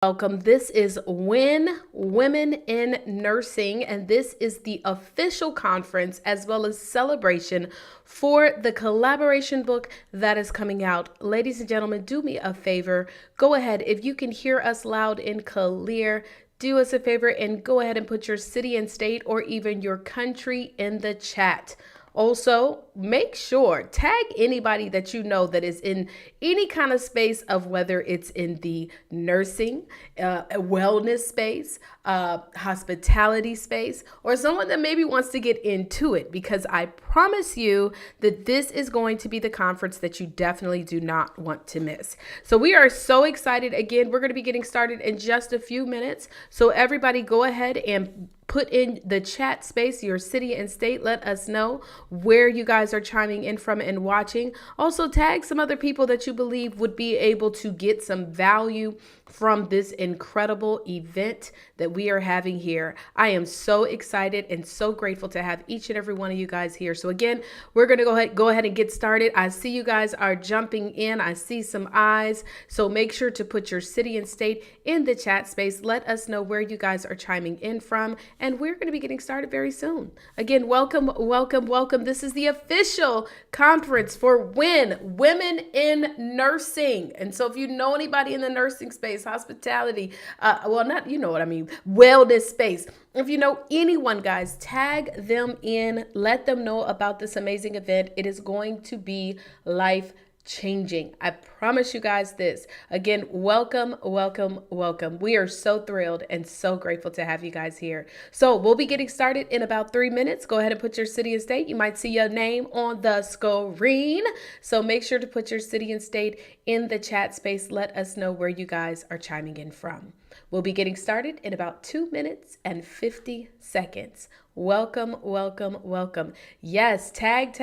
Welcome. This is When Women in Nursing, and this is the official conference as well as celebration for the collaboration book that is coming out. Ladies and gentlemen, do me a favor. Go ahead. If you can hear us loud and clear, do us a favor and go ahead and put your city and state or even your country in the chat. Also, make sure tag anybody that you know that is in any kind of space of whether it's in the nursing, wellness space, hospitality space, or someone that maybe wants to get into it, because I promise you that this is going to be the conference that you definitely do not want to miss. So we are so excited. Again, we're going to be getting started in just a few minutes. So everybody go ahead and put in the chat space your city and state. Let us know where you guys are chiming in from and watching. Also tag some other people that you believe would be able to get some value from this incredible event that we are having here. I am so excited and so grateful to have each and every one of you guys here. So again, we're going to go ahead and get started. I see you guys are jumping in. I see some eyes. So make sure to put your city and state in the chat space. Let us know where you guys are chiming in from. And we're going to be getting started very soon. Again, welcome, welcome, welcome. This is the official conference for When Women in Nursing. And so if you know anybody in the nursing space, hospitality, you know what I mean, wellness space. If you know anyone, guys, tag them in. Let them know about this amazing event. It is going to be life-changing. I promise you guys this. Again, welcome, welcome, welcome. We are so thrilled and so grateful to have you guys here. So we'll be getting started in about 3 minutes. Go ahead and put your city and state. You might see your name on the screen. So make sure to put your city and state in the chat space. Let us know where you guys are chiming in from. We'll be getting started in about 2 minutes and 50 seconds. Welcome, welcome, welcome. Yes, tag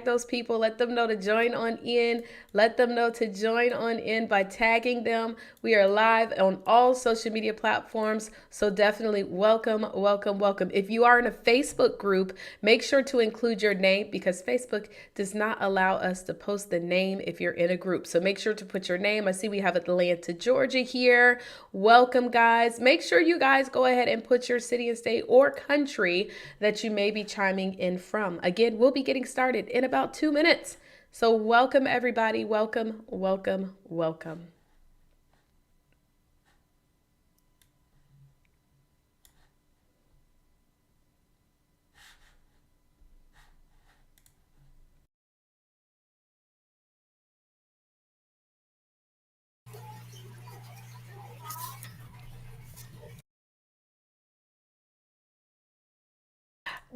those people. Let them know to join on in. Let them know to join on in by tagging them. We are live on all social media platforms. So definitely welcome, welcome, welcome. If you are in a Facebook group, make sure to include your name because Facebook does not allow us to post the name if you're in a group. So make sure to put your name. I see we have Atlanta, Georgia here. Welcome, guys. Make sure you guys go ahead and put your city and state or country that you may be chiming in from. Again, we'll be getting started in about 2 minutes. So welcome, everybody. Welcome, welcome, welcome.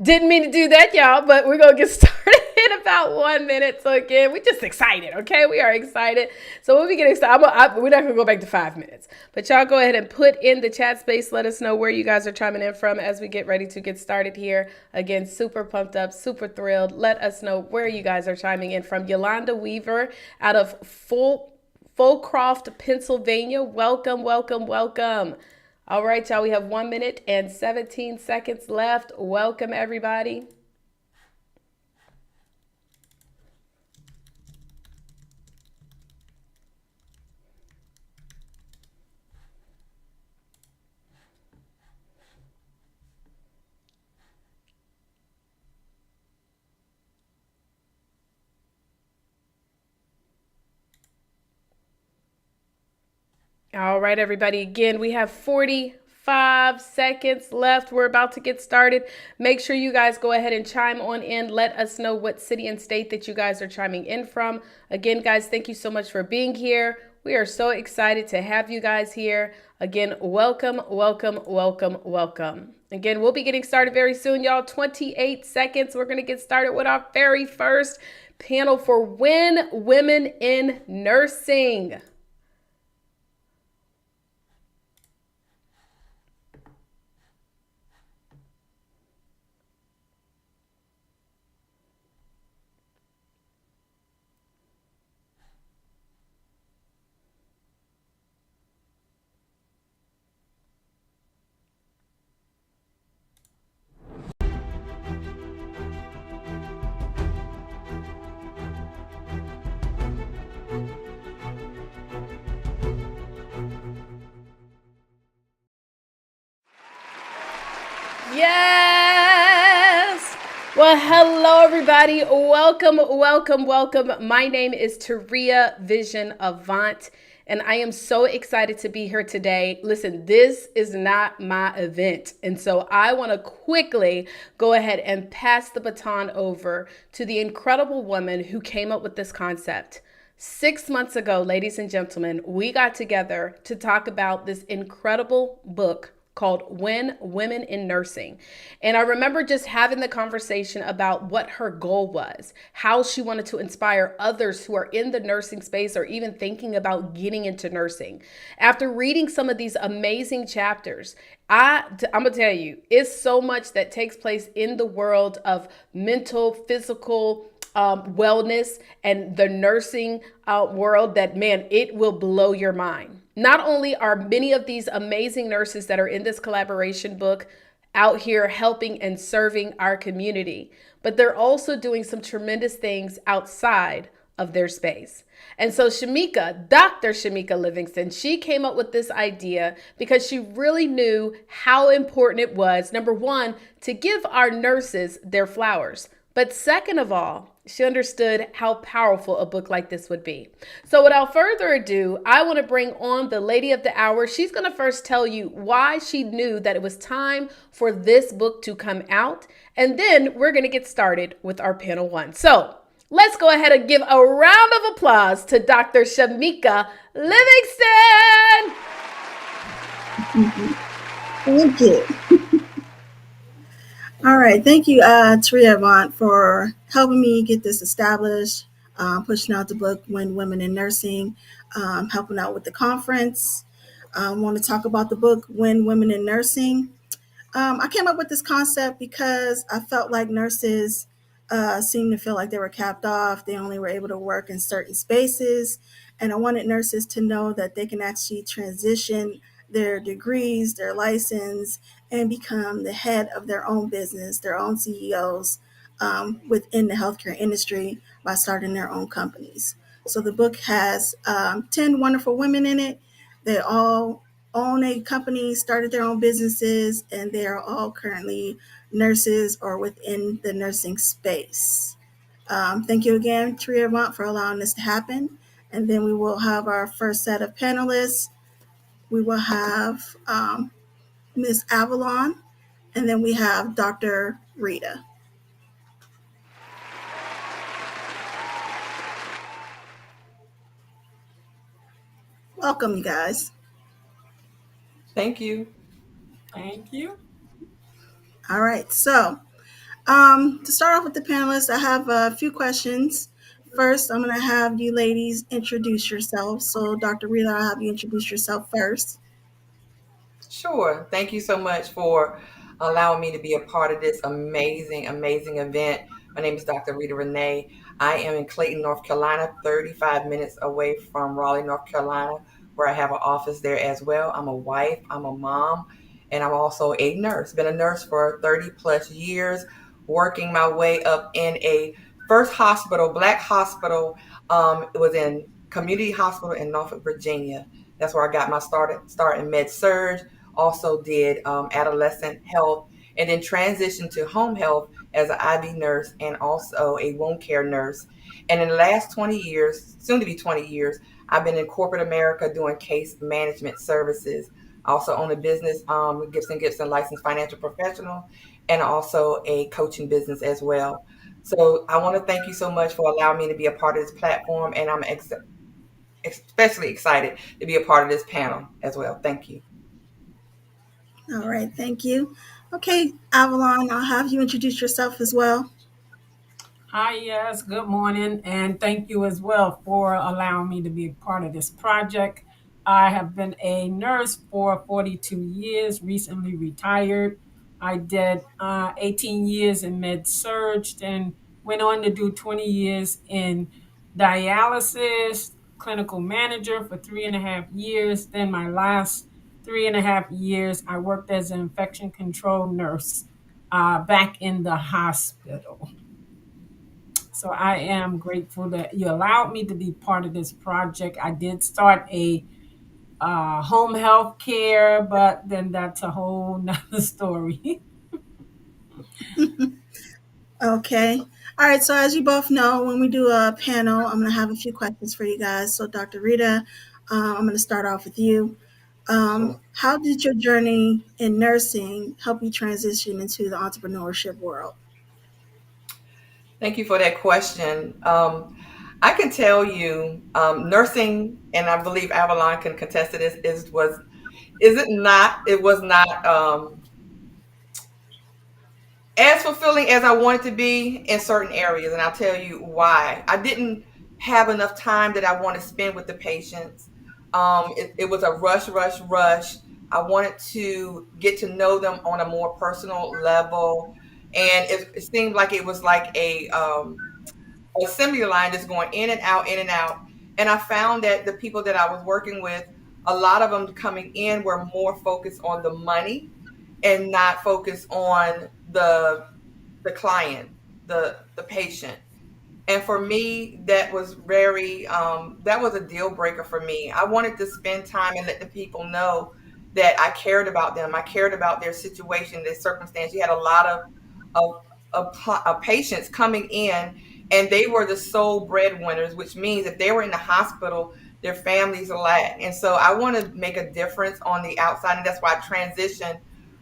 Didn't mean to do that, y'all, but we're going to get started in about 1 minute. So again, we're just excited, okay? We are excited. So we'll be getting started. We're not going to go back to 5 minutes. But y'all go ahead and put in the chat space. Let us know where you guys are chiming in from as we get ready to get started here. Again, super pumped up, super thrilled. Let us know where you guys are chiming in from. Yolanda Weaver out of Fulcroft, Pennsylvania. Welcome, welcome, welcome. All right, y'all, we have 1 minute and 17 seconds left. Welcome, everybody. All right, everybody. Again, we have 45 seconds left. We're about to get started. Make sure you guys go ahead and chime on in. Let us know what city and state that you guys are chiming in from. Again, guys, thank you so much for being here. We are so excited to have you guys here. Again, welcome, welcome, welcome, welcome. Again, we'll be getting started very soon, y'all. 28 seconds. We're going to get started with our very first panel for When Women in Nursing. Yes. Well, hello, everybody. Welcome, welcome, welcome. My name is Taria Vision Avant, and I am so excited to be here today. Listen, this is not my event. And so I want to quickly go ahead and pass the baton over to the incredible woman who came up with this concept. 6 months ago, ladies and gentlemen, we got together to talk about this incredible book called When Women in Nursing. And I remember just having the conversation about what her goal was, how she wanted to inspire others who are in the nursing space or even thinking about getting into nursing. After reading some of these amazing chapters, I'm gonna tell you, it's so much that takes place in the world of mental, physical, wellness and the nursing world that, man, it will blow your mind. Not only are many of these amazing nurses that are in this collaboration book out here helping and serving our community, but they're also doing some tremendous things outside of their space. And so Shamika, Dr. Shamika Livingston, she came up with this idea because she really knew how important it was, number one, to give our nurses their flowers. But second of all, she understood how powerful a book like this would be. So without further ado, I want to bring on the lady of the hour. She's going to first tell you why she knew that it was time for this book to come out. And then we're going to get started with our panel one. So let's go ahead and give a round of applause to Dr. Shamika Livingston. Thank you. All right. Thank you, Taria Avant, for helping me get this established, pushing out the book When Women in Nursing, helping out with the conference. I want to talk about the book When Women in Nursing. I came up with this concept because I felt like nurses seemed to feel like they were capped off. They only were able to work in certain spaces. And I wanted nurses to know that they can actually transition their degrees, their license, and become the head of their own business, their own CEOs within the healthcare industry by starting their own companies. So the book has 10 wonderful women in it. They all own a company, started their own businesses, and they are all currently nurses or within the nursing space. Thank you again, Tria Mont, for allowing this to happen. And then we will have our first set of panelists. We will have Ms. Avalon, and then we have Dr. Rita. Welcome, you guys. Thank you. Thank you. All right, so to start off with the panelists, I have a few questions. First, I'm going to have you ladies introduce yourselves. So, Dr. Rita, I'll have you introduce yourself first. Sure. Thank you so much for allowing me to be a part of this amazing, amazing event. My name is Dr. Rita Renee. I am in Clayton, North Carolina, 35 minutes away from Raleigh, North Carolina, where I have an office there as well. I'm a wife, I'm a mom, and I'm also a nurse. Been a nurse for 30 plus years, working my way up in a first hospital, black hospital. It was in Community Hospital in Norfolk, Virginia. That's where I got my start in med surg. Also did adolescent health, and then transitioned to home health as an IV nurse and also a wound care nurse. And in the last 20 years, soon to be 20 years, I've been in corporate America doing case management services. I also own a business, Gibson licensed financial professional, and also a coaching business as well. So I want to thank you so much for allowing me to be a part of this platform, and I'm especially excited to be a part of this panel as well. Thank you. All right, thank you. Okay, Avalon, I'll have you introduce yourself as well. Hi, yes, good morning, and thank you as well for allowing me to be a part of this project. I have been a nurse for 42 years, recently retired. I did 18 years in med surg, and went on to do 20 years in dialysis, clinical manager for 3.5 years. Then my last 3.5 years, I worked as an infection control nurse back in the hospital. So I am grateful that you allowed me to be part of this project. I did start a home health care, but then that's a whole nother story. Okay. All right. So, as you both know, when we do a panel, I'm going to have a few questions for you guys. So, Dr. Rita, I'm going to start off with you. Sure. How did your journey in nursing help you transition into the entrepreneurship world? Thank you for that question. I can tell you, nursing, and I believe Avalon can contest to this, is it not? It was not as fulfilling as I wanted to be in certain areas, and I'll tell you why. I didn't have enough time that I want to spend with the patients. It was a rush, rush, rush. I wanted to get to know them on a more personal level, and it seemed like it was like a assembly line that's going in and out, in and out. And I found that the people that I was working with, a lot of them coming in were more focused on the money and not focused on the client, the patient. And for me, that was very that was a deal breaker for me. I wanted to spend time and let the people know that I cared about them. I cared about their situation, their circumstance. You had a lot of of patients coming in, and they were the sole breadwinners, which means if they were in the hospital, their families lack. And so I want to make a difference on the outside, and that's why I transitioned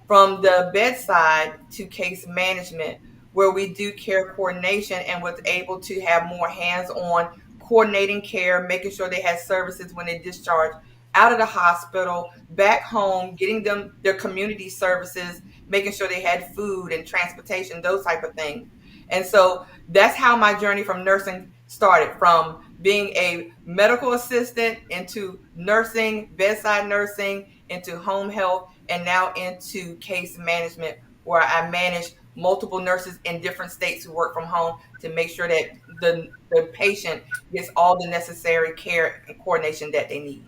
from the bedside to case management, where we do care coordination and was able to have more hands-on coordinating care, making sure they had services when they discharged out of the hospital, back home, getting them their community services, making sure they had food and transportation, those type of things. And so that's how my journey from nursing started, from being a medical assistant into nursing, bedside nursing, into home health, and now into case management, where I manage multiple nurses in different states who work from home to make sure that the patient gets all the necessary care and coordination that they need.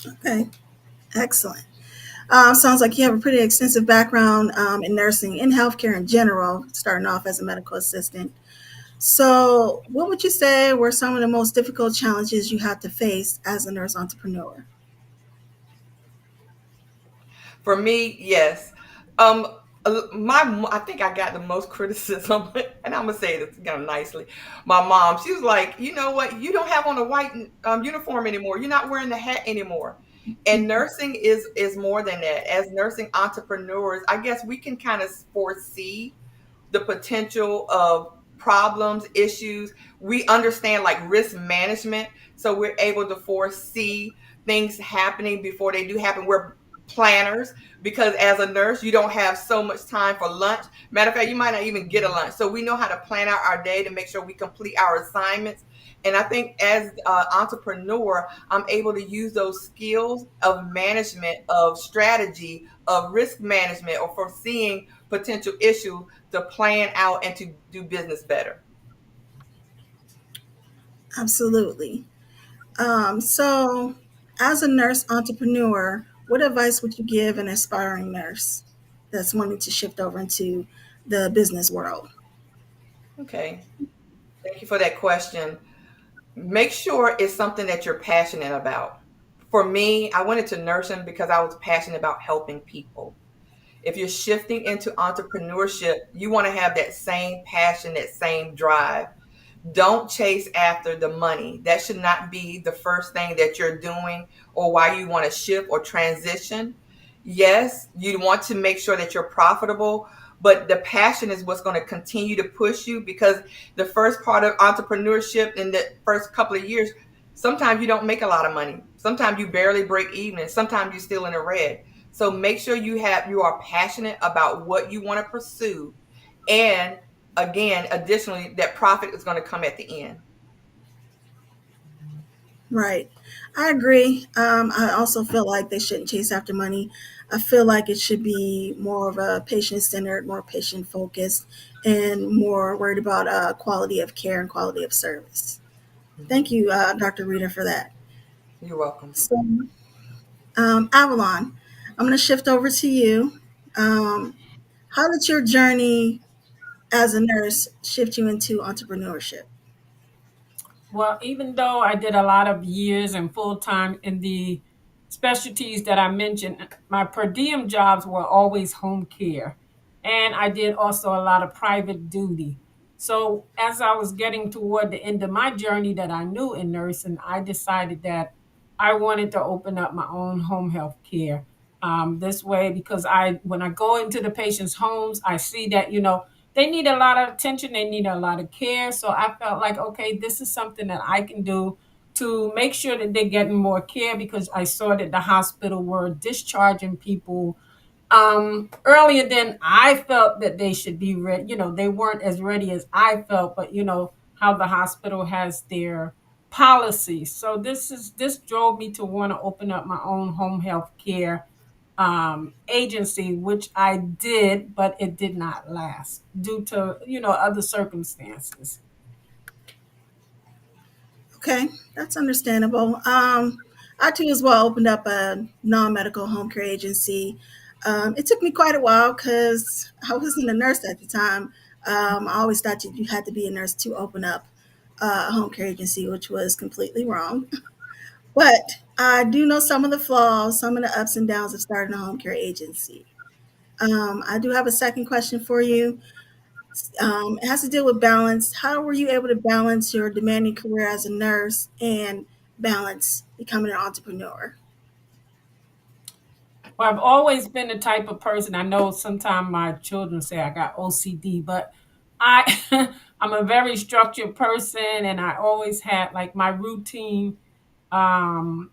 Okay. Excellent. Sounds like you have a pretty extensive background in nursing and healthcare in general, starting off as a medical assistant. So, what would you say were some of the most difficult challenges you had to face as a nurse entrepreneur? For me, yes. I think I got the most criticism, and I'm gonna say this kind of nicely. My mom, she was like, you know what? You don't have on a white uniform anymore. You're not wearing the hat anymore. And nursing is more than that. As nursing entrepreneurs, I guess we can kind of foresee the potential of problems, issues. We understand like risk management. So we're able to foresee things happening before they do happen. We're planners because as a nurse, you don't have so much time for lunch. Matter of fact, you might not even get a lunch. So we know how to plan out our day to make sure we complete our assignments. And I think as an entrepreneur, I'm able to use those skills of management, of strategy, of risk management, or foreseeing potential issues to plan out and to do business better. Absolutely. So, as a nurse entrepreneur, what advice would you give an aspiring nurse that's wanting to shift over into the business world? Okay. Thank you for that question. Make sure it's something that you're passionate about. For me, I went into nursing because I was passionate about helping people. If you're shifting into entrepreneurship, you want to have that same passion, that same drive. Don't chase after the money. That should not be the first thing that you're doing or why you want to shift or transition. Yes, you want to make sure that you're profitable, but the passion is what's going to continue to push you, because the first part of entrepreneurship in the first couple of years, sometimes you don't make a lot of money. Sometimes you barely break even. Sometimes you're still in the red. So make sure you are passionate about what you want to pursue, and again, additionally, that profit is going to come at the end. Right. I agree. I also feel like they shouldn't chase after money. I feel like it should be more of a patient centered, more patient focused, and more worried about quality of care and quality of service. Thank Mhm. you, Dr. Rita, for that. You're welcome. So, Avalon, I'm going to shift over to you. Um, how did your journey as a nurse shift you into entrepreneurship? Well, even though I did a lot of years and full time in the specialties that I mentioned, my per diem jobs were always home care. and I did also a lot of private duty. So as I was getting toward the end of my journey that I knew in nursing, I decided that I wanted to open up my own home health care. This way, because when I go into the patient's homes, I see that, they need a lot of attention, they need a lot of care. So I felt like, okay, this is something that I can do to make sure that they're getting more care, because I saw that the hospital were discharging people earlier than I felt that they should be ready. They weren't as ready as I felt, but how the hospital has their policies. So this drove me to want to open up my own home health care agency, which I did, but it did not last due to other circumstances. Okay, that's understandable. I too as well opened up a non-medical home care agency. It took me quite a while because I wasn't a nurse at the time. I always thought you had to be a nurse to open up a home care agency, which was completely wrong. But I do know some of the flaws, some of the ups and downs of starting a home care agency. I do have a second question for you. It has to deal with balance. How were you able to balance your demanding career as a nurse and balance becoming an entrepreneur? Well, I've always been the type of person. I know sometimes my children say I got OCD, but I I'm a very structured person, and I always had like my routine. And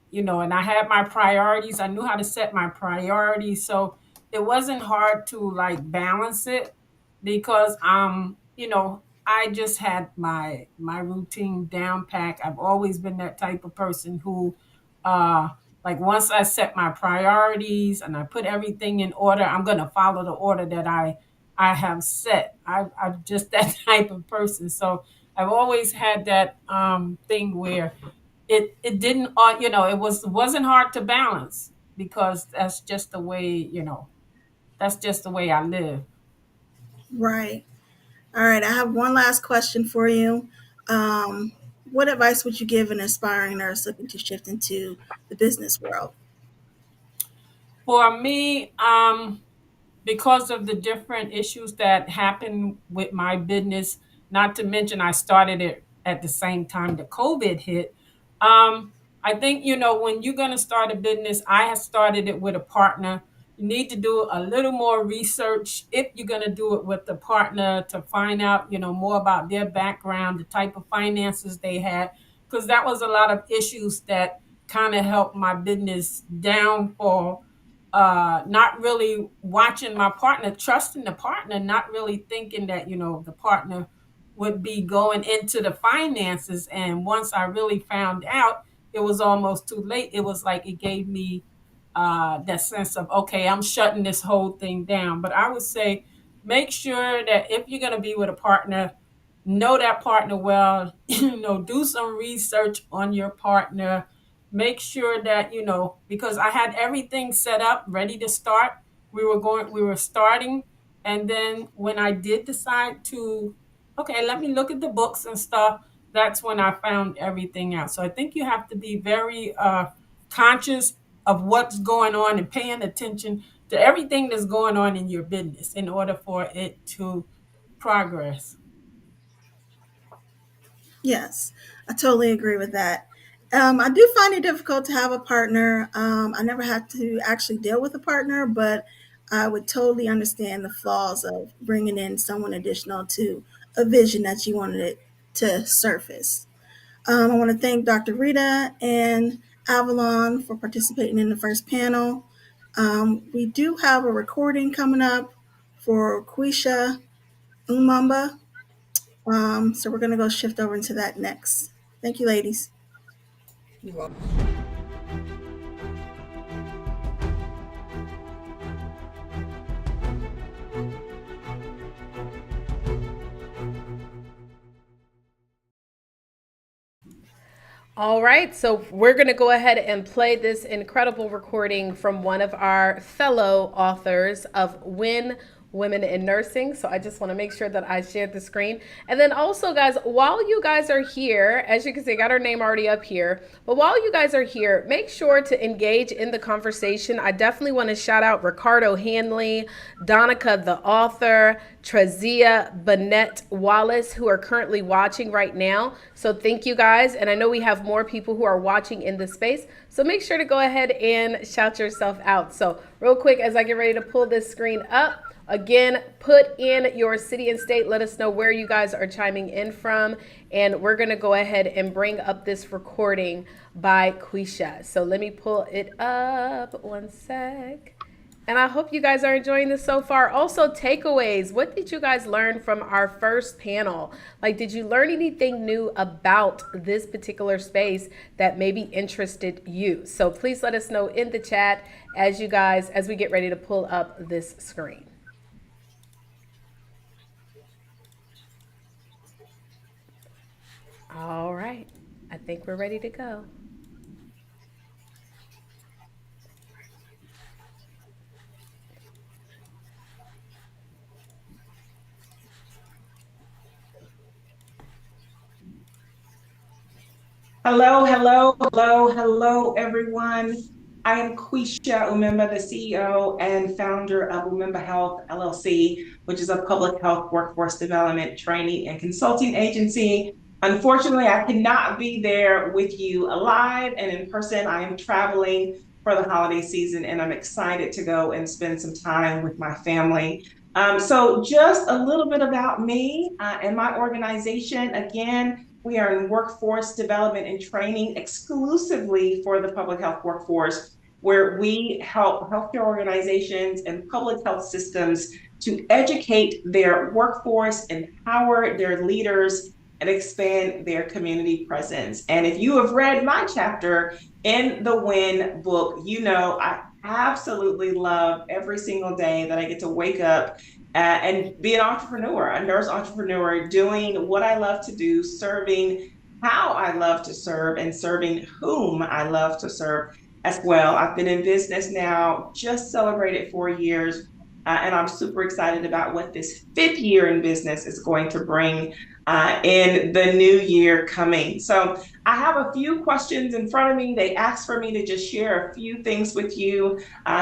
I had my priorities. I knew how to set my priorities, so it wasn't hard to like balance it, because I just had my routine down pack. I've always been that type of person who uh like once I set my priorities and I put everything in order, I'm going to follow the order that I have set. I'm just that type of person. So I've always had that thing where it didn't it wasn't hard to balance, because that's just the way I live. Right. All right. I have one last question for you. Um, what advice would you give an aspiring nurse looking to shift into the business world? For me, because of the different issues that happen with my business, not to mention I started it at the same time the COVID hit. I think, when you're going to start a business, I have started it with a partner. You need to do a little more research if you're going to do it with the partner, to find out, more about their background, the type of finances they had, because that was a lot of issues that kind of helped my business downfall. Not really watching my partner, trusting the partner, not really thinking that the partner would be going into the finances. And once I really found out, it was almost too late. It was like it gave me that sense of, okay, I'm shutting this whole thing down. But I would say, make sure that if you're going to be with a partner, know that partner well. Do some research on your partner. Make sure that because I had everything set up ready to start. We were starting, and then when I did decide to, okay, let me look at the books and stuff, that's when I found everything out. So I think you have to be very conscious of what's going on and paying attention to everything that's going on in your business in order for it to progress. Yes, I totally agree with that. I do find it difficult to have a partner. I never had to actually deal with a partner, but I would totally understand the flaws of bringing in someone additional to a vision that you wanted it to surface. I want to thank Dr. Rita and Avalon for participating in the first panel. We do have a recording coming up for Quisha Umamba. So we're going to go shift over into that next. Thank you, ladies. You're welcome. All right, so we're going to go ahead and play this incredible recording from one of our fellow authors of When women in nursing. So I just want to make sure that I shared the screen. And then also, guys, while you guys are here, as you can see, I got our name already up here. But while you guys are here, make sure to engage in the conversation. I definitely want to shout out Ricardo Hanley, Donica the author, Trazia Bennett Wallace, who are currently watching right now. So thank you guys. And I know we have more people who are watching in the space. So make sure to go ahead and shout yourself out. So real quick, as I get ready to pull this screen up, again, put in your city and state. Let us know where you guys are chiming in from. And we're going to go ahead and bring up this recording by Quisha. So let me pull it up. One sec. And I hope you guys are enjoying this so far. Also, takeaways. What did you guys learn from our first panel? Like, did you learn anything new about this particular space that maybe interested you? So please let us know in the chat as we get ready to pull up this screen. All right. I think we're ready to go. Hello, hello, hello, hello, everyone. I am Quisha Umemba, the CEO and founder of Umemba Health LLC, which is a public health workforce development training and consulting agency. Unfortunately, I cannot be there with you live and in person. I am traveling for the holiday season, and I'm excited to go and spend some time with my family. So just a little bit about me and my organization. Again, we are in workforce development and training exclusively for the public health workforce, where we help healthcare organizations and public health systems to educate their workforce, empower their leaders, and expand their community presence. And if you have read my chapter in the Win book, you know I absolutely love every single day that I get to wake up and be an entrepreneur, a nurse entrepreneur, doing what I love to do, serving how I love to serve, and serving whom I love to serve as well. I've been in business now, just celebrated 4 years, and I'm super excited about what this 5th year in business is going to bring in the new year coming. So I have a few questions in front of me. They asked for me to just share a few things with you.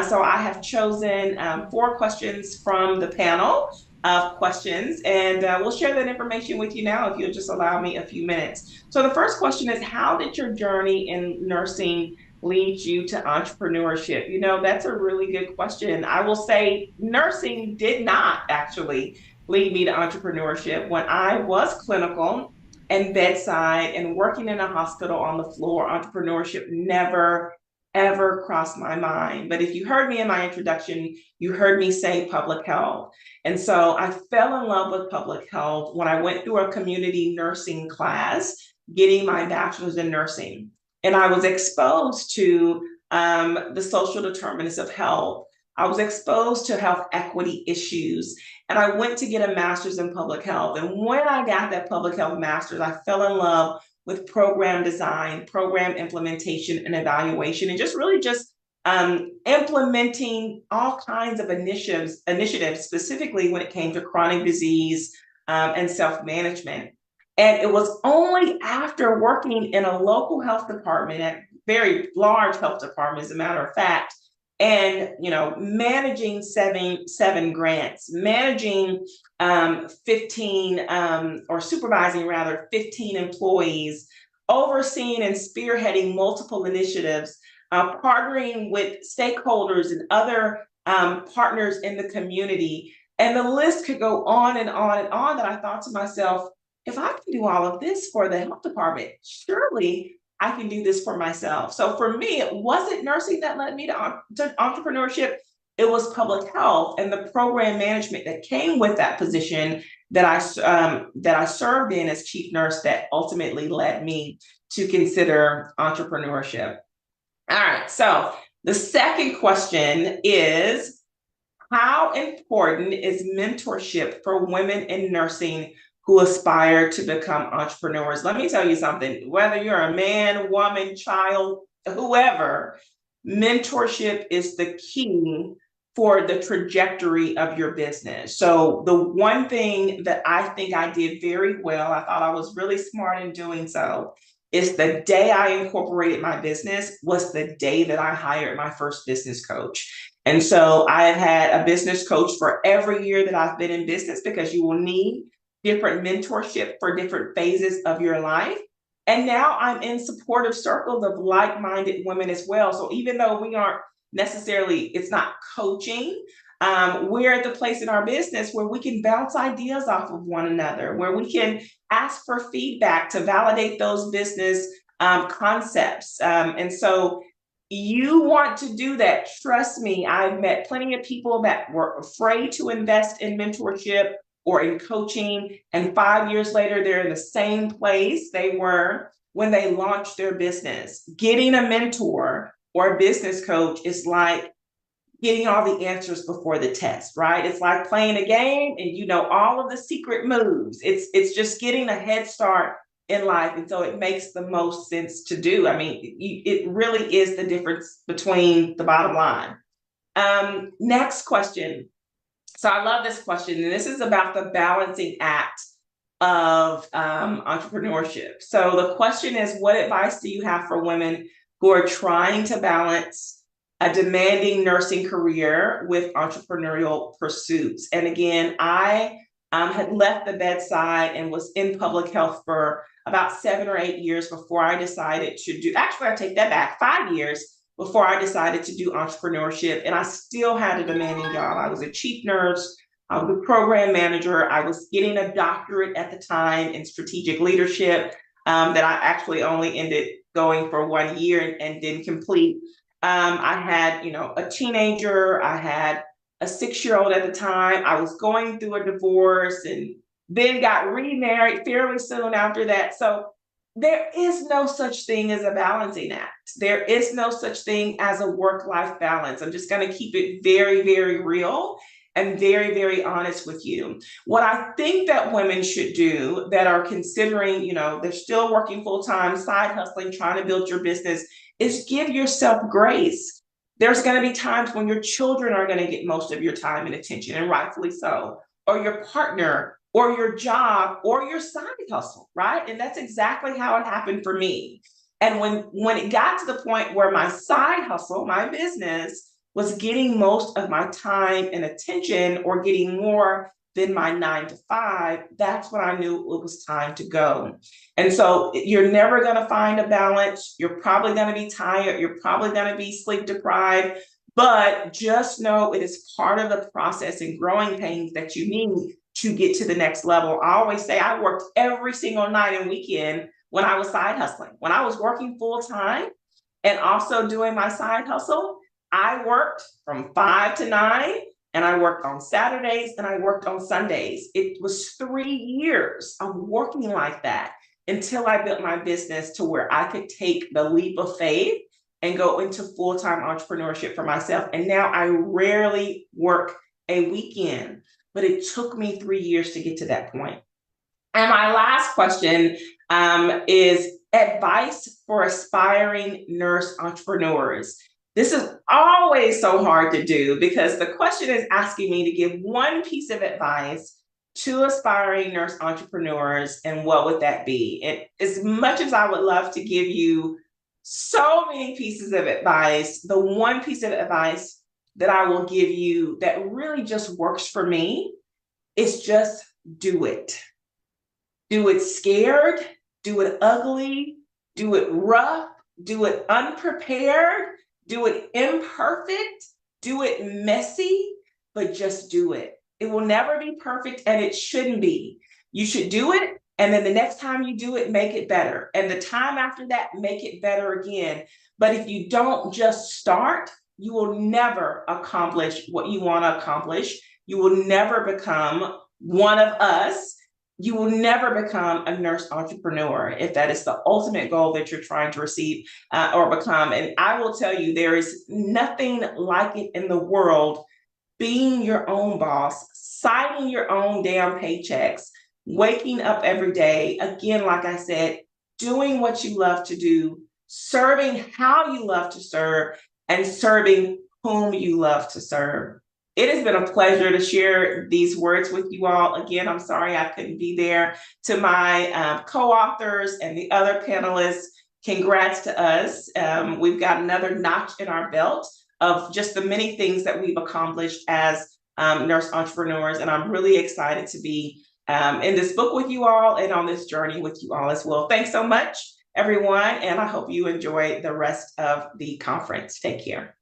So I have chosen 4 questions from the panel of questions, and we'll share that information with you now if you'll just allow me a few minutes. So the first question is, how did your journey in nursing lead you to entrepreneurship? You know, that's a really good question. I will say nursing did not actually lead me to entrepreneurship. When I was clinical and bedside and working in a hospital on the floor, entrepreneurship never, ever crossed my mind. But if you heard me in my introduction, you heard me say public health. And so I fell in love with public health when I went through a community nursing class, getting my bachelor's in nursing. And I was exposed to the social determinants of health. I was exposed to health equity issues, and I went to get a master's in public health. And when I got that public health master's, I fell in love with program design, program implementation, and evaluation, and just implementing all kinds of initiatives, specifically when it came to chronic disease and self-management. And it was only after working in a local health department, at very large health department, as a matter of fact, and managing seven grants, managing 15 or supervising rather 15 employees, overseeing and spearheading multiple initiatives, partnering with stakeholders and other partners in the community. And the list could go on and on and on, that I thought to myself, if I can do all of this for the health department, surely I can do this for myself. So for me, it wasn't nursing that led me to entrepreneurship. It was public health and the program management that came with that position that I served in as chief nurse that ultimately led me to consider entrepreneurship. All right, so the second question is, how important is mentorship for women in nursing who aspire to become entrepreneurs? Let me tell you something, whether you're a man, woman, child, whoever, mentorship is the key for the trajectory of your business. So the one thing that I think I did very well, I thought I was really smart in doing so, is the day I incorporated my business was the day that I hired my first business coach. And so I have had a business coach for every year that I've been in business, because you will need different mentorship for different phases of your life. And now I'm in supportive circles of like-minded women as well. So even though we aren't necessarily, it's not coaching, we're at the place in our business where we can bounce ideas off of one another, where we can ask for feedback to validate those business concepts. And so you want to do that. Trust me, I've met plenty of people that were afraid to invest in mentorship or in coaching, and 5 years later, they're in the same place they were when they launched their business. Getting a mentor or a business coach is like getting all the answers before the test, right? It's like playing a game and you know all of the secret moves. It's just getting a head start in life. And so it makes the most sense to do. I mean, it really is the difference between the bottom line. Next question. So I love this question, and this is about the balancing act of entrepreneurship. So the question is, what advice do you have for women who are trying to balance a demanding nursing career with entrepreneurial pursuits? And again, I had left the bedside and was in public health for about 7 or 8 years before I decided to do, actually, I take that back, 5 years before I decided to do entrepreneurship. And I still had a demanding job. I was a chief nurse, I was a program manager, I was getting a doctorate at the time in strategic leadership that I actually only ended going for 1 year and didn't complete. I had, a teenager, I had a 6-year-old at the time. I was going through a divorce and then got remarried fairly soon after that. So there is no such thing as a balancing act. There is no such thing as a work-life balance. I'm just going to keep it very, very real and very, very honest with you. What I think that women should do that are considering, they're still working full-time, side hustling, trying to build your business, is give yourself grace. There's going to be times when your children are going to get most of your time and attention, and rightfully so, or your partner, or your job, or your side hustle, right? And that's exactly how it happened for me. And when it got to the point where my side hustle, my business, was getting most of my time and attention, or getting more than my 9 to 5, that's when I knew it was time to go. And so you're never going to find a balance. You're probably going to be tired. You're probably going to be sleep deprived. But just know it is part of the process and growing pains that you need to get to the next level. I always say I worked every single night and weekend when I was side hustling. When I was working full time and also doing my side hustle, I worked from 5 to 9, and I worked on Saturdays, and I worked on Sundays. It was 3 years of working like that until I built my business to where I could take the leap of faith and go into full-time entrepreneurship for myself. And now I rarely work a weekend, but it took me 3 years to get to that point. And my last question is advice for aspiring nurse entrepreneurs. This is always so hard to do because the question is asking me to give one piece of advice to aspiring nurse entrepreneurs, and what would that be? And as much as I would love to give you so many pieces of advice, the one piece of advice that I will give you that really just works for me is just do it. Do it scared, do it ugly, do it rough, do it unprepared, do it imperfect, do it messy, but just do it. It will never be perfect, and it shouldn't be. You should do it, and then the next time you do it, make it better. And the time after that, make it better again. But if you don't just start, you will never accomplish what you want to accomplish. You will never become one of us. You will never become a nurse entrepreneur if that is the ultimate goal that you're trying to receive or become. And I will tell you, there is nothing like it in the world. Being your own boss, signing your own damn paychecks, waking up every day, again, like I said, doing what you love to do, serving how you love to serve, and serving whom you love to serve. It has been a pleasure to share these words with you all. Again, I'm sorry I couldn't be there. To my co-authors and the other panelists, congrats to us. We've got another notch in our belt of just the many things that we've accomplished as nurse entrepreneurs. And I'm really excited to be in this book with you all and on this journey with you all as well. Thanks so much, everyone. And I hope you enjoy the rest of the conference. Take care.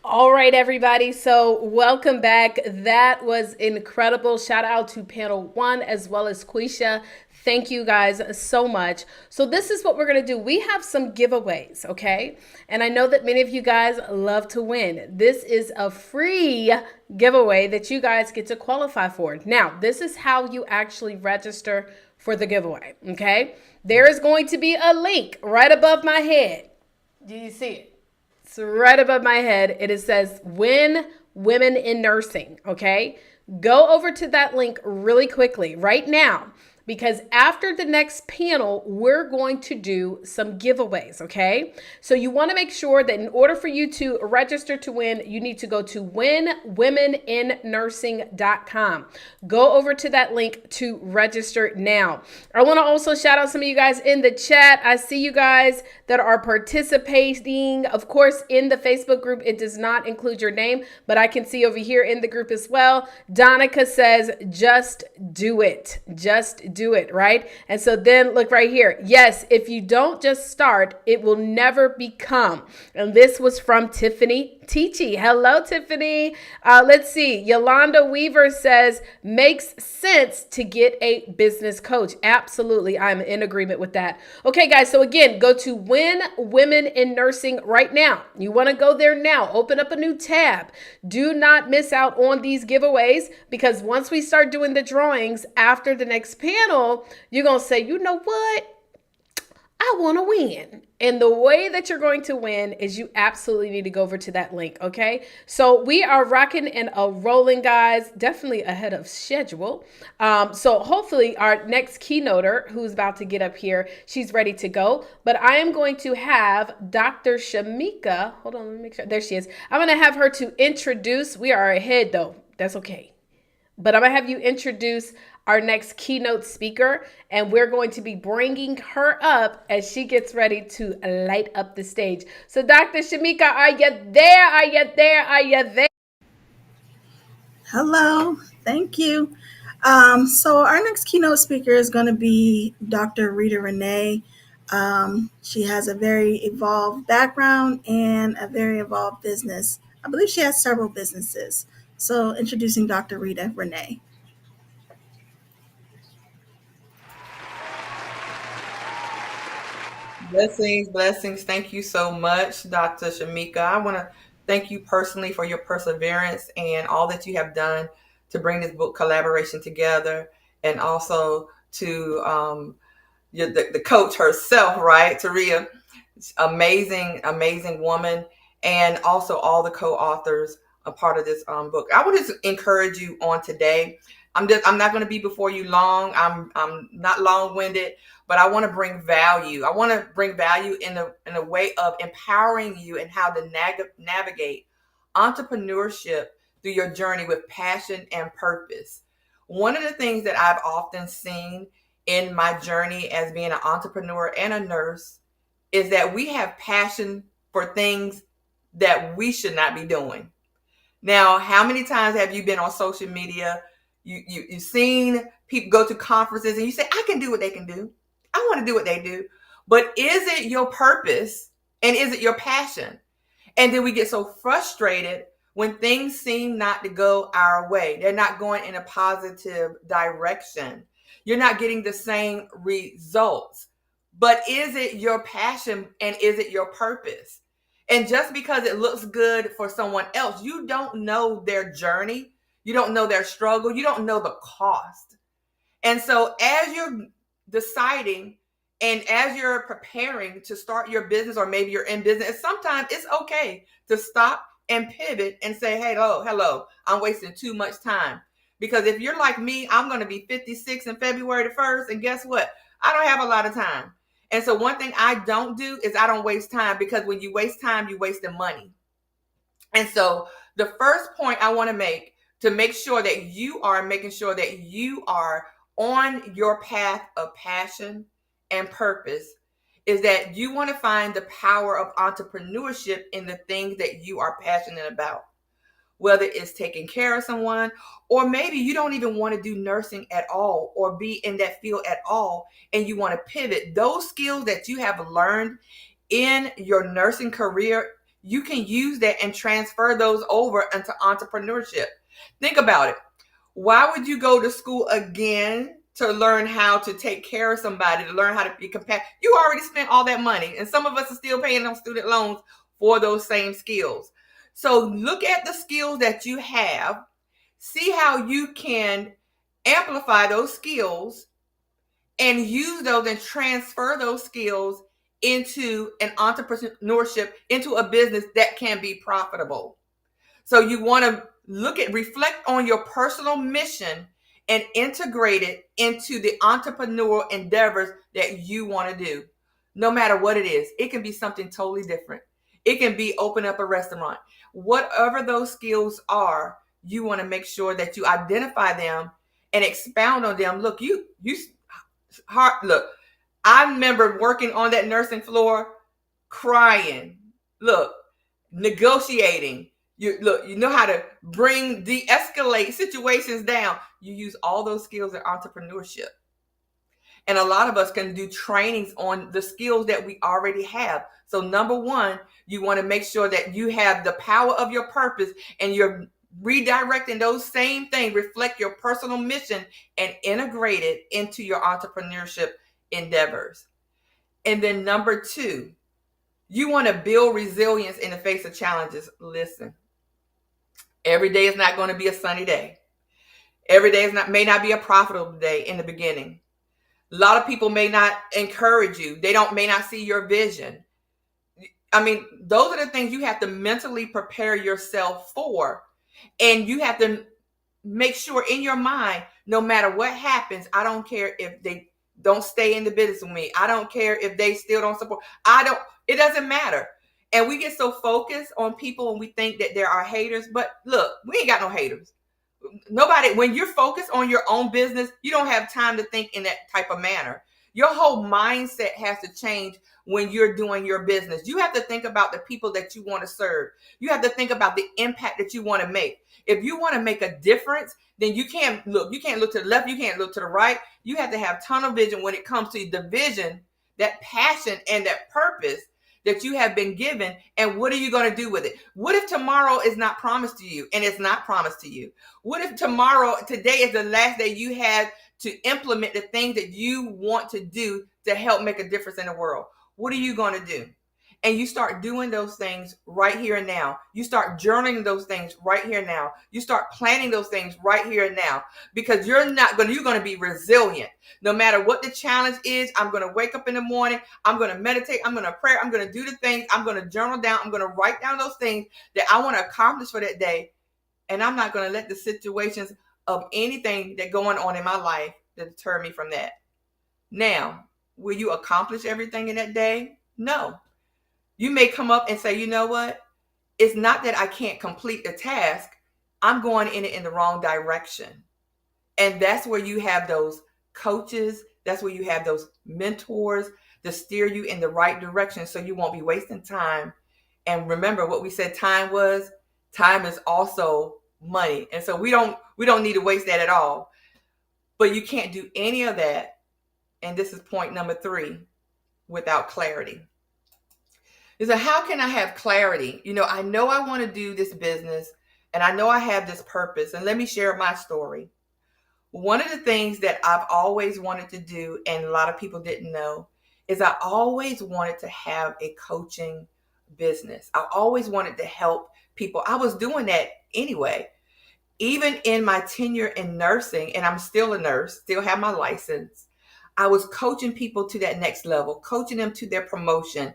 All right, everybody. So welcome back. That was incredible. Shout out to panel 1 as well as Quisha. Thank you guys so much. So this is what we're going to do. We have some giveaways, okay? And I know that many of you guys love to win. This is a free giveaway that you guys get to qualify for. Now, this is how you actually register for the giveaway, okay? There is going to be a link right above my head. Do you see it? It's right above my head. It says Win Women in Nursing, okay? Go over to that link really quickly right now, because after the next panel, we're going to do some giveaways, okay? So you want to make sure that in order for you to register to win, you need to go to winwomeninnursing.com. Go over to that link to register now. I want to also shout out some of you guys in the chat. I see you guys that are participating. Of course, in the Facebook group, it does not include your name, but I can see over here in the group as well. Donica says, just do it. Just do it, right? And so then look right here. Yes, if you don't just start, it will never become. And this was from Tiffany Teachy. Hello, Tiffany. Let's see. Yolanda Weaver says, makes sense to get a business coach. Absolutely. I'm in agreement with that. Okay, guys. So again, go to Win Women in Nursing right now. You want to go there now. Open up a new tab. Do not miss out on these giveaways, because once we start doing the drawings after the next panel, you're going to say, you know what? I want to win. And the way that you're going to win is you absolutely need to go over to that link, okay? So we are rocking and rolling, guys, definitely ahead of schedule. So hopefully our next keynoter, who's about to get up here, she's ready to go. But I am going to have Dr. Shamika, hold on, let me make sure, there she is. I'm going to have her to introduce, we are ahead though, that's okay. But I'm going to have you introduce our next keynote speaker, and we're going to be bringing her up as she gets ready to light up the stage. So Dr. Shamika, are you there? Are you there? Are you there? Hello, thank you. So our next keynote speaker is going to be Dr. Rita Renee. She has a very evolved background and a very evolved business. I believe she has several businesses. So introducing Dr. Rita Renee. Blessings, blessings. Thank you so much, Dr. Shamika. I want to thank you personally for your perseverance and all that you have done to bring this book collaboration together, and also to the coach herself, right, Taria, amazing woman, and also all the co-authors a part of this book. I want to encourage you on today. I'm not going to be before you long. I'm not long-winded, but I want to bring value. I want to bring value in a way of empowering you and how to navigate entrepreneurship through your journey with passion and purpose. One of the things that I've often seen in my journey as being an entrepreneur and a nurse is that we have passion for things that we should not be doing. Now, how many times have you been on social media? You've seen people go to conferences and you say, I can do what they can do. I want to do what they do. But is it your purpose and is it your passion? And then we get so frustrated when things seem not to go our way. They're not going in a positive direction. You're not getting the same results. But is it your passion and is it your purpose? And just because it looks good for someone else, you don't know their journey. You don't know their struggle. You don't know the cost. And so as you're deciding, And as you're preparing to start your business, or maybe you're in business, sometimes it's okay to stop and pivot and say, hey, hello, I'm wasting too much time. Because if you're like me, I'm going to be 56 in February the 1st. And guess what? I don't have a lot of time. And so one thing I don't do is I don't waste time, because when you waste time, you waste the money. And so the first point I want to make sure that you are making sure that you are on your path of passion and purpose is that you want to find the power of entrepreneurship in the things that you are passionate about. Whether it's taking care of someone, or maybe you don't even want to do nursing at all or be in that field at all, and you want to pivot. Those skills that you have learned in your nursing career, you can use that and transfer those over into entrepreneurship. Think about it. Why would you go to school again to learn how to take care of somebody, to learn how to be compassionate? You already spent all that money, and some of us are still paying them student loans for those same skills. So look at the skills that you have, see how you can amplify those skills and use those and transfer those skills into an entrepreneurship, into a business that can be profitable. So you want to reflect on your personal mission and integrate it into the entrepreneurial endeavors that you want to do. No matter what it is, it can be something totally different. It can be open up a restaurant. Whatever those skills are, you want to make sure that you identify them and expound on them. Look, I remember working on that nursing floor, crying. Look, negotiating. You know how to de-escalate situations down. You use all those skills in entrepreneurship. And a lot of us can do trainings on the skills that we already have. So number one, you want to make sure that you have the power of your purpose and you're redirecting those same things, reflect your personal mission and integrate it into your entrepreneurship endeavors. And then number two, you want to build resilience in the face of challenges. Listen, every day is not going to be a sunny day. Every day may not be a profitable day in the beginning. A lot of people may not encourage you. They may not see your vision. I mean, those are the things you have to mentally prepare yourself for. And you have to make sure in your mind, no matter what happens, I don't care if they don't stay in the business with me. I don't care if they still don't support. It doesn't matter. And we get so focused on people and we think that there are haters. But look, we ain't got no haters. Nobody, when you're focused on your own business, you don't have time to think in that type of manner. Your whole mindset has to change when you're doing your business. You have to think about the people that you want to serve. You have to think about the impact that you want to make. If you want to make a difference, then you can't look to the left, you can't look to the right. You have to have tunnel vision when it comes to the vision, that passion and that purpose that you have been given. And what are you going to do with it? What if tomorrow is not promised to you and it's not promised to you? What if today is the last day you have to implement the things that you want to do to help make a difference in the world? What are you going to do? And you start doing those things right here and now. You start journaling those things right here and now. You start planning those things right here and now, because you're going to be resilient. No matter what the challenge is, I'm going to wake up in the morning. I'm going to meditate. I'm going to pray. I'm going to do the things. I'm going to journal down. I'm going to write down those things that I want to accomplish for that day. And I'm not going to let the situations of anything that going on in my life to deter me from that. Now, will you accomplish everything in that day? No. You may come up and say, you know what? It's not that I can't complete the task. I'm going in it in the wrong direction. And that's where you have those coaches. That's where you have those mentors to steer you in the right direction so you won't be wasting time. And remember what we said time is also money. And so we don't need to waste that at all. But you can't do any of that. And this is point number 3, without clarity. So how can I have clarity? I know I want to do this business and I know I have this purpose. And let me share my story. One of the things that I've always wanted to do, and a lot of people didn't know, is I always wanted to have a coaching business. I always wanted to help people. I was doing that anyway. Even in my tenure in nursing, and I'm still a nurse, still have my license, I was coaching people to that next level, coaching them to their promotion,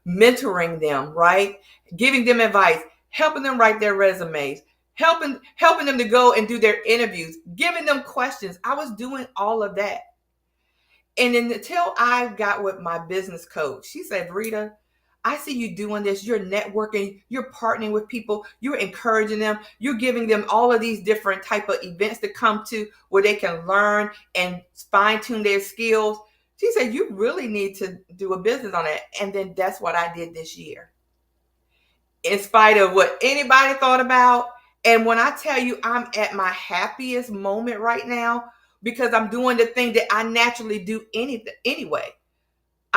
mentoring them, right? Giving them advice, helping them write their resumes, helping them to go and do their interviews, giving them questions. I was doing all of that. And then until I got with my business coach, she said, Rita, I see you doing this. You're networking, you're partnering with people, you're encouraging them, you're giving them all of these different type of events to come to where they can learn and fine tune their skills. She said, you really need to do a business on that. And then that's what I did this year. In spite of what anybody thought about. And when I tell you I'm at my happiest moment right now, because I'm doing the thing that I naturally do anyway.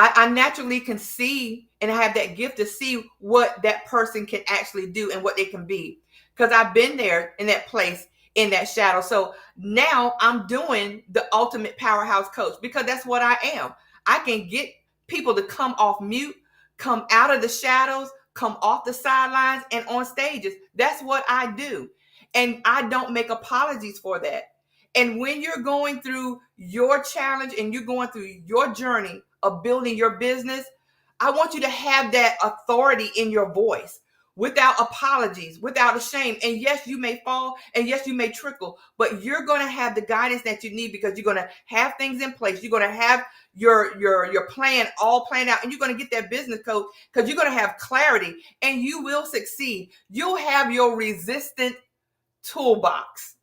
I naturally can see and have that gift to see what that person can actually do and what they can be. Because I've been there in that place, in that shadow. So now I'm doing the ultimate powerhouse coach because that's what I am. I can get people to come off mute, come out of the shadows, come off the sidelines and on stages. That's what I do. And I don't make apologies for that. And when you're going through your challenge and you're going through your journey of building your business, I want you to have that authority in your voice without apologies, without a shame. And yes, you may fall and yes, you may trickle, but you're going to have the guidance that you need because you're going to have things in place. You're going to have your plan all planned out and you're going to get that business coach because you're going to have clarity and you will succeed. You'll have your resistant toolbox,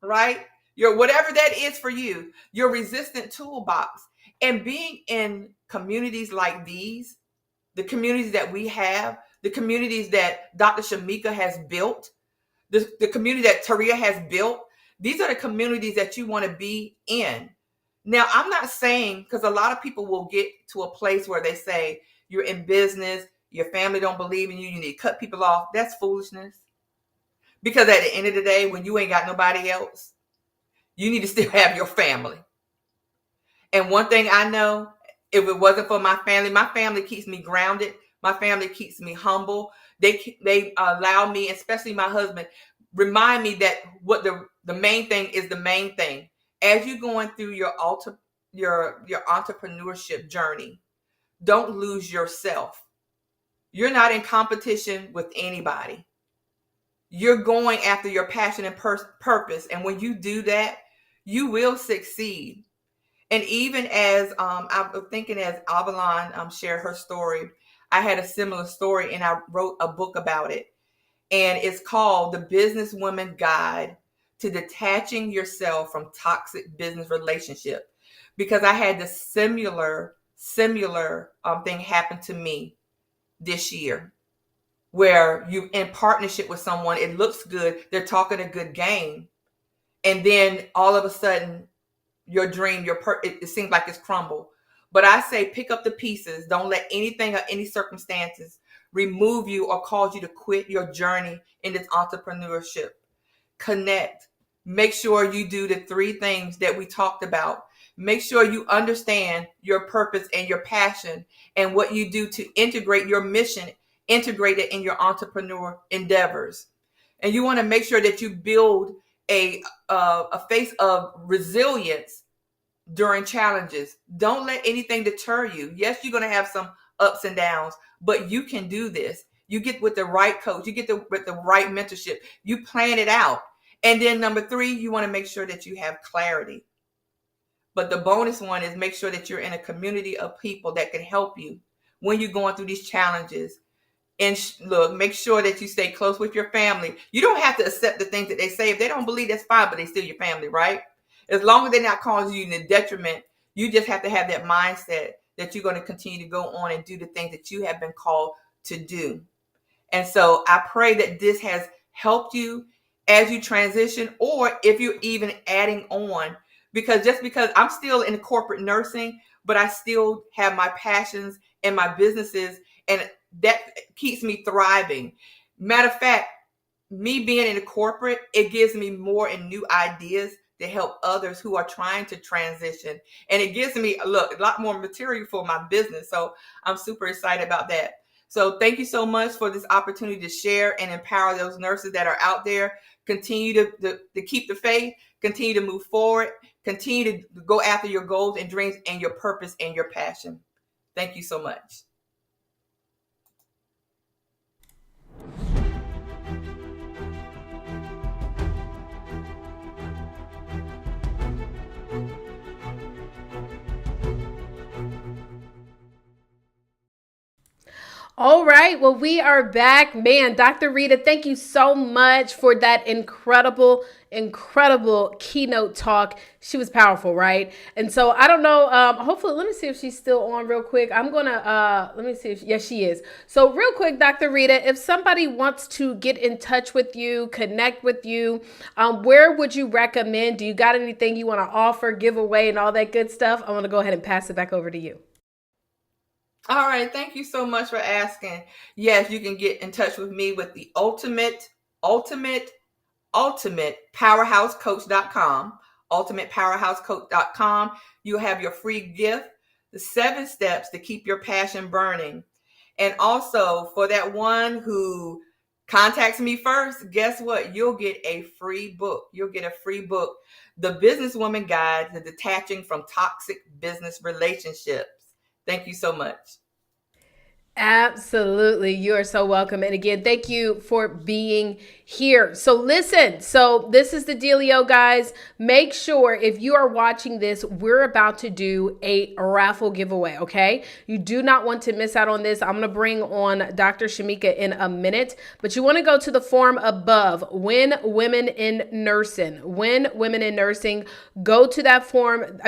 right? Your whatever that is for you, your resistant toolbox. And being in communities like these, the communities that we have, the communities that Dr. Shamika has built, the community that Taria has built, these are the communities that you want to be in. Now, I'm not saying, because a lot of people will get to a place where they say, you're in business, your family don't believe in you, you need to cut people off. That's foolishness. Because at the end of the day, when you ain't got nobody else, you need to still have your family. And one thing I know, if it wasn't for my family keeps me grounded. My family keeps me humble. They allow me, especially my husband, remind me that what the main thing is the main thing. As you're going through your entrepreneurship journey, don't lose yourself. You're not in competition with anybody. You're going after your passion and purpose. And when you do that, you will succeed. And even as I'm thinking as Avalon shared her story, I had a similar story and I wrote a book about it. And it's called The Businesswoman Guide to Detaching Yourself from Toxic Business Relationship. Because I had the similar thing happen to me this year. Where you in partnership with someone, it looks good, they're talking a good game. And then all of a sudden, your dream, it seems like it's crumbled. But I say pick up the pieces. Don't let anything or any circumstances remove you or cause you to quit your journey in this entrepreneurship. Connect. Make sure you do the 3 things that we talked about. Make sure you understand your purpose and your passion and what you do to integrate your mission, integrate it in your entrepreneur endeavors. And you want to make sure that you build a face of resilience during challenges. Don't let anything deter you. Yes, you're going to have some ups and downs, but you can do this. You get with the right coach. You get with the right mentorship. You plan it out. And then number 3, you want to make sure that you have clarity. But the bonus one is make sure that you're in a community of people that can help you when you're going through these challenges. And look, make sure that you stay close with your family. You don't have to accept the things that they say. If they don't believe, that's fine, but they still your family, right? As long as they're not causing you any detriment, you just have to have that mindset that you're going to continue to go on and do the things that you have been called to do. And so I pray that this has helped you as you transition, or if you're even adding on, because I'm still in corporate nursing, but I still have my passions and my businesses, and that keeps me thriving. Matter of fact, me being in the corporate, it gives me more and new ideas to help others who are trying to transition. And it gives me a lot more material for my business. So I'm super excited about that. So thank you so much for this opportunity to share and empower those nurses that are out there. Continue to keep the faith, continue to move forward, continue to go after your goals and dreams and your purpose and your passion. Thank you so much. All right. Well, we are back. Man, Dr. Rita, thank you so much for that incredible keynote talk. She was powerful, right? And so I don't know. Hopefully, let me see if she's still on real quick. I'm going to, let me see if, yes, she is. So real quick, Dr. Rita, if somebody wants to get in touch with you, connect with you, where would you recommend? Do you got anything you want to offer, give away, and all that good stuff? I want to go ahead and pass it back over to you. All right. Thank you so much for asking. Yes, you can get in touch with me with the ultimate powerhousecoach.com, ultimatepowerhousecoach.com. You have your free gift, the 7 steps to keep your passion burning. And also for that one who contacts me first, guess what? You'll get a free book. The Businesswoman Guide to Detaching from Toxic Business Relationships. Thank you so much. Absolutely. You are so welcome. And again, thank you for being here. So listen, so this is the dealio, guys. Make sure if you are watching this, we're about to do a raffle giveaway, okay? You do not want to miss out on this. I'm going to bring on Dr. Shamika in a minute, but you want to go to the form above, When Women in Nursing. When Women in Nursing, go to that form.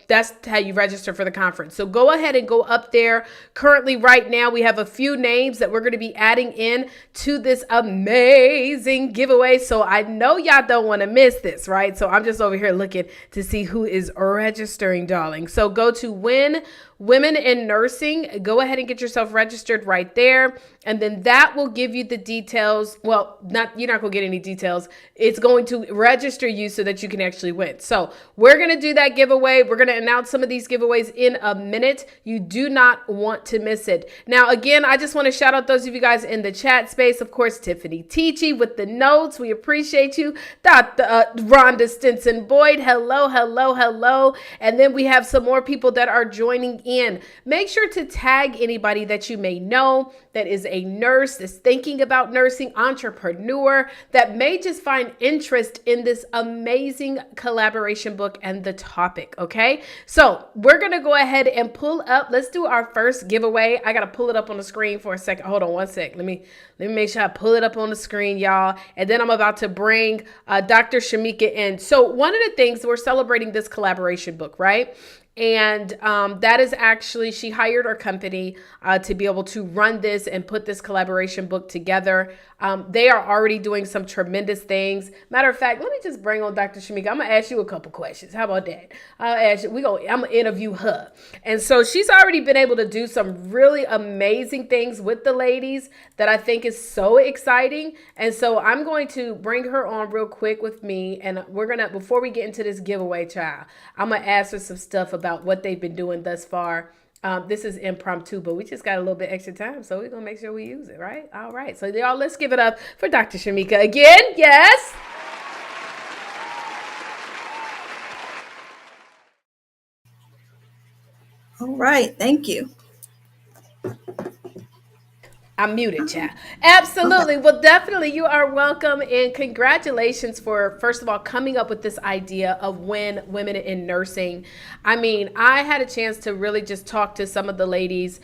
That's how you register for the conference. So go ahead and go up there. Currently, right now, we have a few names that we're going to be adding in to this amazing giveaway. So I know y'all don't want to miss this, right? So I'm just over here looking to see who is registering, darling. So go to When Women in Nursing. Go ahead and get yourself registered right there. And then that will give you the details. Well, you're not going to get any details. It's going to register you so that you can actually win. So we're going to do that giveaway. We're going to announce some of these giveaways in a minute. You do not want to miss it. Now, again, I just want to shout out those of you guys in the chat space. Of course, Tiffany Teachy with the notes. We appreciate you. Dr. Rhonda Stinson Boyd. Hello, hello, hello. And then we have some more people that are joining in. Make sure to tag anybody that you may know that is a nurse, that's thinking about nursing, entrepreneur, that may just find interest in this amazing collaboration book and the topic, okay? So we're going to go ahead and pull up. Let's do our first giveaway. I got to pull it up on the screen for a second. Hold on one sec. Let me make sure I pull it up on the screen, y'all. And then I'm about to bring Dr. Shamika in. So one of the things, we're celebrating this collaboration book, right? And that is actually, she hired our company to be able to run this and put this collaboration book together. They are already doing some tremendous things. Matter of fact, let me just bring on Dr. Shamika. I'm going to ask you a couple questions. How about that? I'm going to interview her. And so she's already been able to do some really amazing things with the ladies that I think is so exciting. And so I'm going to bring her on real quick with me. And we're going to, before we get into this giveaway, child, I'm going to ask her some stuff about what they've been doing thus far. This is impromptu, but we just got a little bit extra time, so we're going to make sure we use it, right? All right. So y'all, let's give it up for Dr. Shamika again. Yes. All right. Thank you. I'm muted, chat. Absolutely. Well, definitely you are welcome, and congratulations for, first of all, coming up with this idea of When Women in Nursing. I mean, I had a chance to really just talk to some of the ladies,